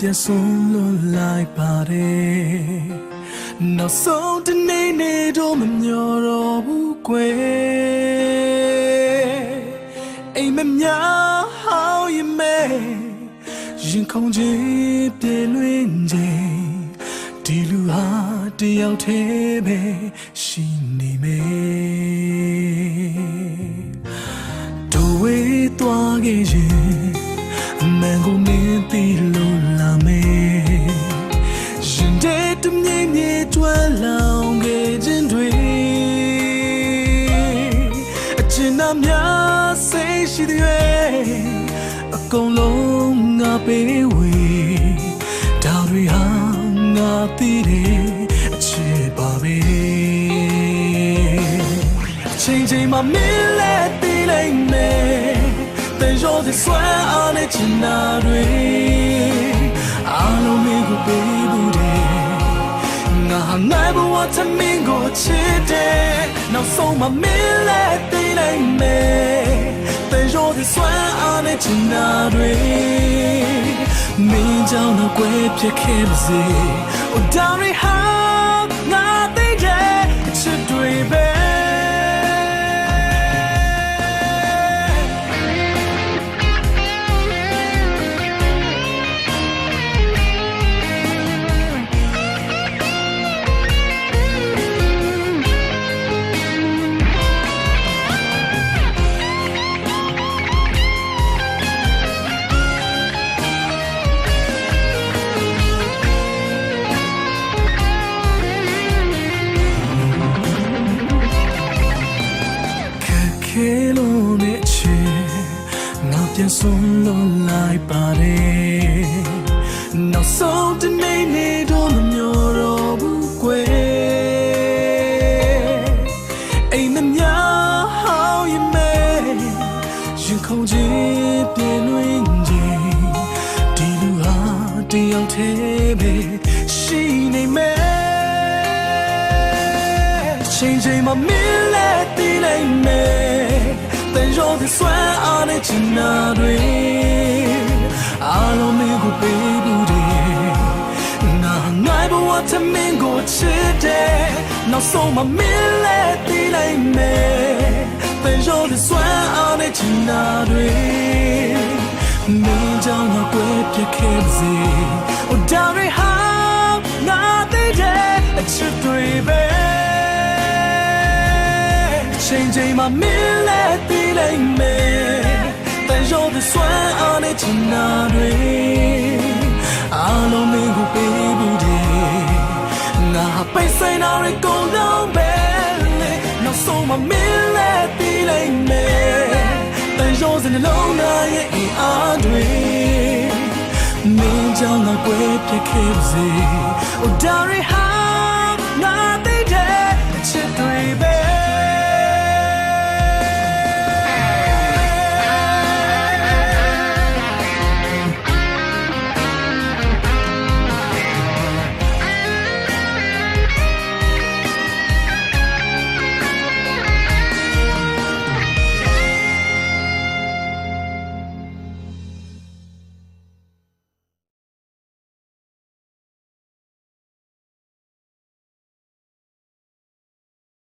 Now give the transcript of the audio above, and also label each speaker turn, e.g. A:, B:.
A: ပြန်ဆုံးလို့လိုက်ပါတယ်နောက်ဆုံးတနေ့နေ့တော့မမျောတော့ဘူးကွယ်အိမ်မများဟောင်းရမဲရင်ခုန်ခြင်းပြေလွင်ခြင်းဒီလူဟာတယောက်တည်းပဲရှိနေမယ်တို့ဝေးသွားခဲ့ရင်မန်ကိုမင်းသိလို့လာမယ်ရင်တဲ့တမြင်မြင်တွန်းလောင်ခဲ့ခြင်းတွေအကျဉ်းသားများစိတ်ရှိတဲ့အကုန်လုံးငါပေးဝေဒါတွေဟာငါသိတဲ့အချစ်ပါပဲချိန်ချိန်မှာမင်းလည်းသိလိုက်မယ်แต่ยอดที่สวยเอาในจินนาด้วยอารมณ์มีกูไปบูเดงาหางไงบัวทำมิงกูชิดเดน้องส่งมาไม่เล่ตีเลยเมแต่ยอดที่สวยเอาในจินนาด้วยมีเจ้าหน้าเกวเพียแค่เสียโอ้ดาวริฮางาตีเดชิดด้วยเบပြန်ဆုံးလို့လိုက်ပါတယ်နောက်ဆုံးတနေ့နေ့တော့မမျောတော့ဘူးကွယ်အိမ်မများဟောင်းရမဲရင်ခုန်ခြင်းပြေလွင်ခြင်းဒီလူဟာတယောက်တည်းပဲရှိနေမယ်ချိန်ချိန်မှာမင်းလည်းသိနိုင်မယ်แต่ยอดที่สวยเอาในจินนาด้วยอารมณ์มีกูไปบูเดงาหางไงบัวทำมิงกูชิดเดน้องส่งมาไม่เล่ตีเลยเมแต่ยอดที่สวยเอาในจินนาด้วยมีเจ้าหน้าเกวเพียแค่เสียโอ้ดาวริฮางาตีเดชิดด้วยเบချိန်ချိန်မှာမင်းလည်းသိလိုက်မယ်แต่ยอดที่สวยเอาในจินนาด้วยอารมณ์มีกูไปบูเดงาไปใส่นาริကုန်လုံးပဲလေနောက်ဆုံးမှာမင်းလည်းသိလိုက်မယ်แต่ยอดစနှလုံးသားရဲ့အင်အားတွေမင်းကြောင့်ငါကွယ်ပြခဲ့ပါစေ Oh, Dari, how not